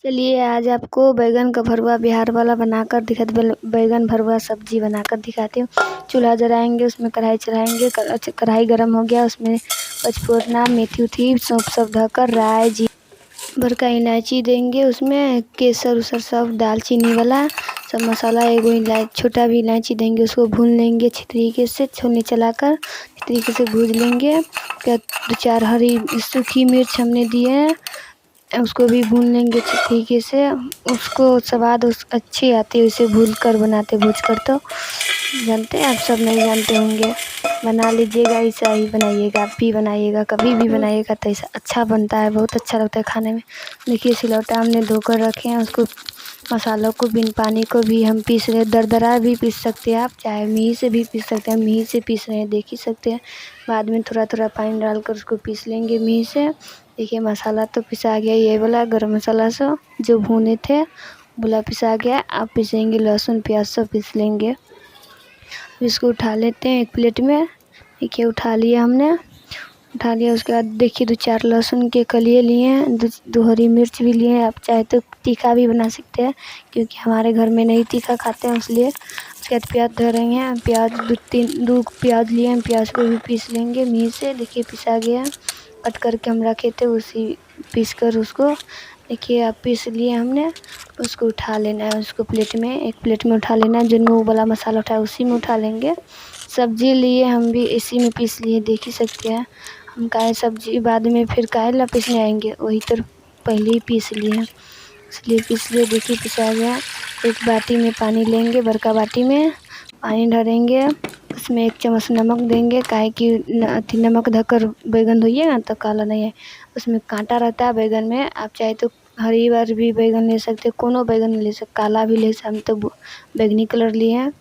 चलिए आज आपको बैगन का भरवा बिहार वाला बनाकर दिखाते। बैगन भरवा सब्जी बनाकर दिखाती हूँ। चूल्हा जलाएंगे, उसमें कढ़ाई चढ़ाएंगे। कढ़ाई गर्म हो गया, उसमें पचफोरना, मेथी उथी सौंफ सब धकर राई जी भर का इलायची देंगे। उसमें केसर उसर सब दालचीनी वाला सब मसाला, एगो छोटा भी इलायची देंगे। उसको भून लेंगे अच्छी तरीके से, छोलनी चलाकर अच्छी तरीके से भून लेंगे। क्या 2-4 हरी सूखी मिर्च हमने दिए हैं, उसको भी भून लेंगे अच्छी तरीके से। उसको स्वाद अच्छी आती है उसे भून कर बनाते, भूज कर तो जानते हैं, आप सब नहीं जानते होंगे। बना लीजिएगा, ऐसा ही बनाइएगा, आप भी बनाइएगा, कभी भी बनाइएगा तो ऐसा अच्छा बनता है, बहुत अच्छा लगता है खाने में। देखिए सिलौटा हमने धोकर रखे हैं, उसको मसालों को बिन पानी को भी हम पीस रहे। दरदरा भी पीस सकते हैं आप, चाहे मिही से भी पीस सकते हैं। मिही से पीस रहे हैं, देख ही सकते हैं। बाद में थोड़ा थोड़ा पानी डालकर उसको पीस लेंगे मिही से। देखिए मसाला तो पिसा गया, ये वाला गरम मसाला सब जो भुने थे बोला पिसा गया। आप पीसेंगे लहसुन प्याज सब पीस लेंगे। इसको उठा लेते हैं एक प्लेट में। देखिए उठा लिया हमने, उठा लिया। उसके बाद देखिए 2-4 लहसुन के कलिए लिए हैं, 2 हरी मिर्च भी लिए हैं। आप चाहे तो तीखा भी बना सकते हैं, क्योंकि हमारे घर में नहीं तीखा खाते हैं इसलिए। उसके बाद प्याज धरेंगे, प्याज 2 प्याज लिए हैं, प्याज को भी पीस लेंगे मिही से। देखिए पिसा गया, कट करके हम रखे थे उसी पीस कर उसको। देखिए आप पीस लिए हमने, उसको उठा लेना है। उसको प्लेट में, एक प्लेट में उठा लेना है। जो नो वाला मसाला उठाया उसी में उठा लेंगे। सब्जी लिए हम भी इसी में पीस लिए, देख ही सकते हैं। हम काहे सब्जी बाद में फिर काहे ला पीसने आएंगे, वही तो पहले ही पीस लिए हैं इसलिए पीस लिए। देखिए पिसा गया। एक बाटी में पानी लेंगे, बड़का बाटी में पानी डालेंगे। उसमें 1 चम्मच नमक देंगे, काहे कि नमक धकर बैगन धोइएगा तो काला नहीं है, उसमें कांटा रहता है बैगन में। आप चाहे तो हरी बार भी बैगन ले सकते, कोनो बैगन ले सकते, काला भी ले सकते। हम तो बैगनी कलर लिए हैं।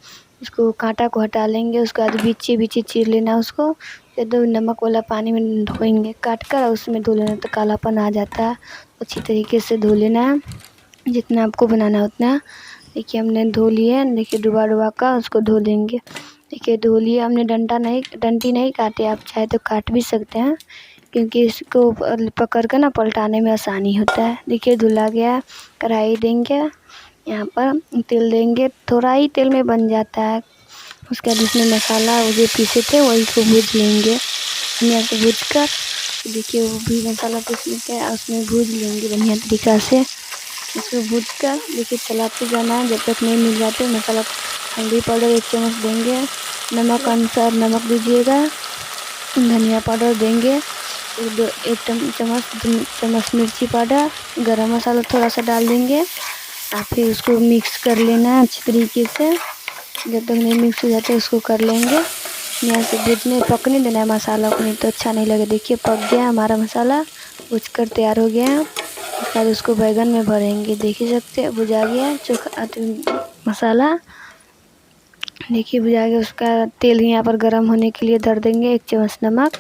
उसको कांटा को हटा लेंगे, उसके बाद बीचे बीचे चीर लेना उसको। फिर नमक वाला पानी में धोएंगे, काट कर उसमें धो लेना तो कालापन आ जाता है। अच्छी तरीके से धो लेना है, जितना आपको बनाना है उतना। देखिए हमने धो लिए, देखिए डुबा डुबा कर उसको धो लेंगे। देखिए धो लिए हमने, डंटी नहीं काटे, आप चाहे तो काट भी सकते हैं, क्योंकि इसको पकड़ कर ना पलटाने में आसानी होता है। देखिए धुला गया। कढ़ाई देंगे, यहाँ पर तेल देंगे, थोड़ा ही तेल में बन जाता है। उसके बाद इसमें मसाला वो जो पीसे थे वही को भूज लेंगे। धनिया को भूज कर देखिए वो भी मसाला पीस लेते हैं, उसमें भूज लेंगे बढ़िया तरीक़ा से। इसको भूज कर देखिए चलाते जाना है जब तक नहीं मिल जाते मसाला। हल्दी पाउडर 1 चम्मच देंगे, नमक अनुसार नमक दीजिएगा। धनिया पाउडर देंगे 1 चम्मच मिर्ची पाउडर, गरम मसाला थोड़ा सा डाल देंगे। और फिर उसको मिक्स कर लेना है अच्छी तरीके से। जब तक नहीं मिक्स हो जाते उसको कर लेंगे। यहाँ से भूजने पकने देना है मसाला को, नहीं तो अच्छा नहीं लगे। देखिए पक गया हमारा मसाला, भूज कर तैयार हो गया। उसके बाद उसको बैगन में भरेंगे, देख ही सकते हैं भुजा गया मसाला। देखिए भुजा गया। उसका तेल यहाँ पर गर्म होने के लिए धर देंगे। 1 चम्मच नमक,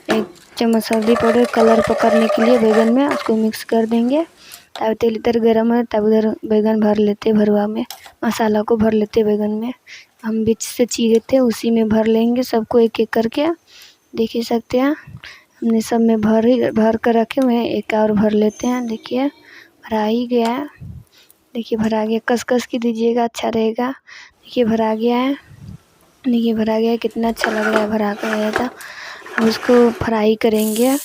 1 चम्मच हल्दी पाउडर कलर पकड़ने के लिए बैगन में, उसको मिक्स कर देंगे। तब तेल इधर गर्म है तब उधर बैगन भर लेते, भरवा में मसाला को भर लेते बैगन में। हम बीच से चीरे थे उसी में भर लेंगे सबको एक एक करके, देख ही सकते हैं। हमने सब में भर कर रखे हुए हैं, एक और भर लेते हैं। देखिए भरा ही गया है, देखिए भरा गया। कस कस की दीजिएगा, अच्छा रहेगा। देखिए भरा गया है, देखिए भरा गया है, कितना अच्छा लग रहा है भरा कर आया था। अब उसको फ्राई करेंगे।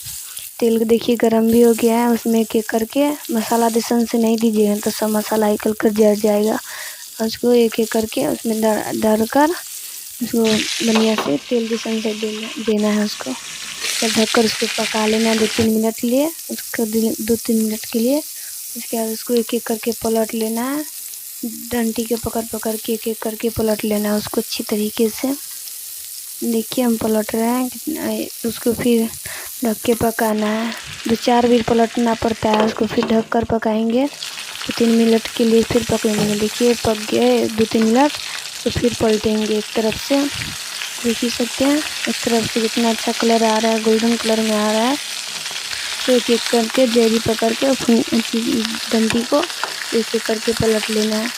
तेल देखिए गरम भी हो गया है, उसमें एक एक करके मसाला दिसन से नहीं दीजिएगा तो सब मसाला निकल कर जल जाएगा। उसको एक एक करके उसमें डाल कर उसको बढ़िया से तेल दिसन से देना है उसको। फिर ढककर उसको पका लेना है 2-3 मिनट के लिए, उसको 2-3 मिनट के लिए। उसके बाद उसको एक एक करके पलट लेना है, डंटी के पकड़ पकड़ के एक एक करके पलट लेना है उसको अच्छी तरीके से। देखिए हम पलट रहे हैं कितना, उसको फिर ढक के पकाना है। 2-4 बार पलटना पड़ता है उसको, फिर ढक कर पकाएंगे 2-3 मिनट के लिए, फिर पकाएंगे। देखिए पक गए 2-3 मिनट, तो फिर पलटेंगे एक तरफ से, देख ही सकते हैं। एक तरफ से कितना अच्छा कलर आ रहा है, गोल्डन कलर में आ रहा है। तो एक एक करके जरी पकड़ के डंडी को एक एक करके पलट लेना है।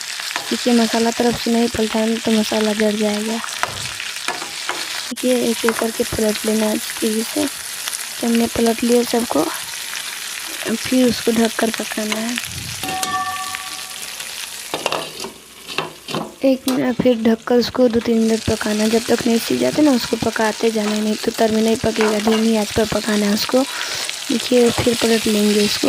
देखिए मसाला तरफ से नहीं पलटाएंगे तो मसाला जल जाएगा। देखिए एक एक करके पलट लेना है अच्छी तरीके से। तो हमने पलट लिया सबको, फिर उसको ढक कर पकाना है। 1 मिनट फिर ढककर उसको 2-3 मिनट पकाना। जब तक नहीं सीज जाते ना उसको पकाते जाना, नहीं तो तर में नहीं पकेगा। धीमी आंच पर पकाना है उसको। देखिए फिर पलट लेंगे इसको,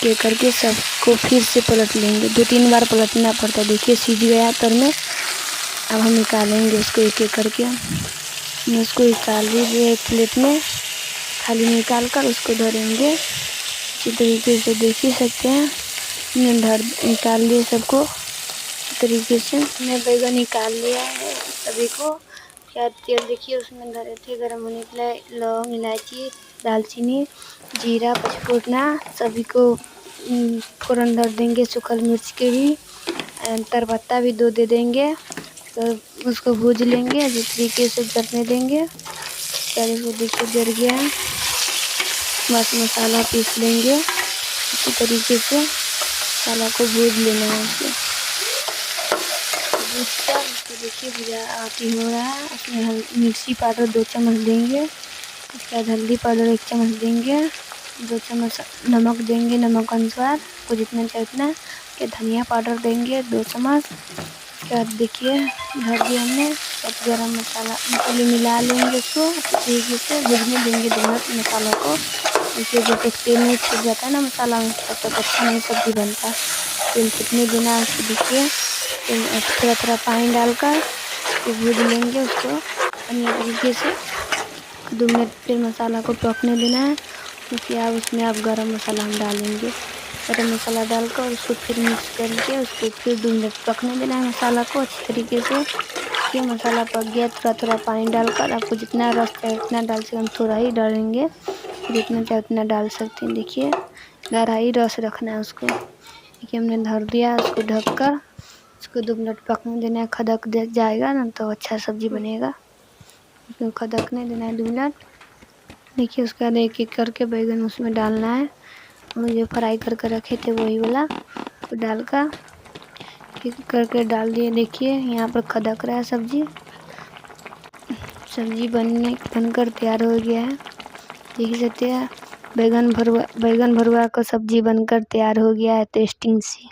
ये करके सबको फिर से पलट लेंगे। 2-3 बार पलटना पड़ता है। देखिए सीज गया तर में। अब हम निकालेंगे उसको एक-एक करके। मैं उसको निकाल लीजिए एक प्लेट में, खाली निकाल कर उसको धरेंगे। इसी तरीके से देख ही सकते हैं, मैंने निकाल लिए सबको इसी तरीके से। मैं बैगन निकाल लिया है सभी को। क्या तेल देखिए उसमें धरे थे गरम होने के लिए। लौंग, इलायची, दालचीनी, जीरा, पचफोरना सभी को फ़ौरन धर देंगे। सूखल मिर्च के भी तेजपत्ता भी 2 दे देंगे। तो उसको भूज लेंगे जिस तरीके से जलने देंगे। पहले वो देखिए जल गया है। बस मसाला पीस लेंगे इसी तरीके से। मसाला को भूज लेना है उसको। भूजकर उसको देखिए भुजा आती हो रहा है। उसमें मिर्ची पाउडर 2 चम्मच देंगे। उसके बाद हल्दी पाउडर 1 चम्मच देंगे। 2 चम्मच नमक देंगे, नमक अनुसार को जितना चाहिए उतना। के धनिया पाउडर देंगे 2 चम्मच। उसके बाद देखिए धर दिया हमने। सब गरम मसाले मिला लेंगे उसको अच्छी तरीके से। भूजने देंगे 2 मिनट मसालों को। देखिए जब तक तेल नहीं छूट जाता है ना मसाला में, तब तक अच्छा नहीं सब्ज़ी बनता। तेल छूटने देना उसको। देखिए थोड़ा पानी डालकर फिर भूज लेंगे उसको बढ़िया तरीके से। 2 मिनट फिर मसाला को पकने देना है। देखिए अब उसमें आप गरम मसाला हम डालेंगे। गरम मसाला डालकर उसको फिर मिक्स करके उसको फिर 2 मिनट पकने देना है मसाला को अच्छी तरीके से। देखिए मसाला पक गया। थोड़ा पानी डालकर आपको जितना रस चाहिए उतना डाल सकते, हम थोड़ा ही डालेंगे। जितना चाहे उतना डाल सकते हैं। देखिए गहरा ही रस रखना है उसको। देखिए हमने धर दिया उसको ढककर। उसको 2 मिनट पकने देना है। खदक जाएगा ना तो अच्छा सब्ज़ी बनेगा। उसको खदकने देना है 2 मिनट। देखिए उसके बाद एक-एक करके बैगन उसमें डालना है। और जो फ्राई करके रखे थे वही वाला तो डालकर एक करके डाल दिए। देखिए यहाँ पर खदक रहा है सब्ज़ी। सब्ज़ी बनकर तैयार हो गया है। देख सकते हैं बैगन भरुआ का सब्ज़ी बनकर तैयार हो गया है टेस्टिंग सी।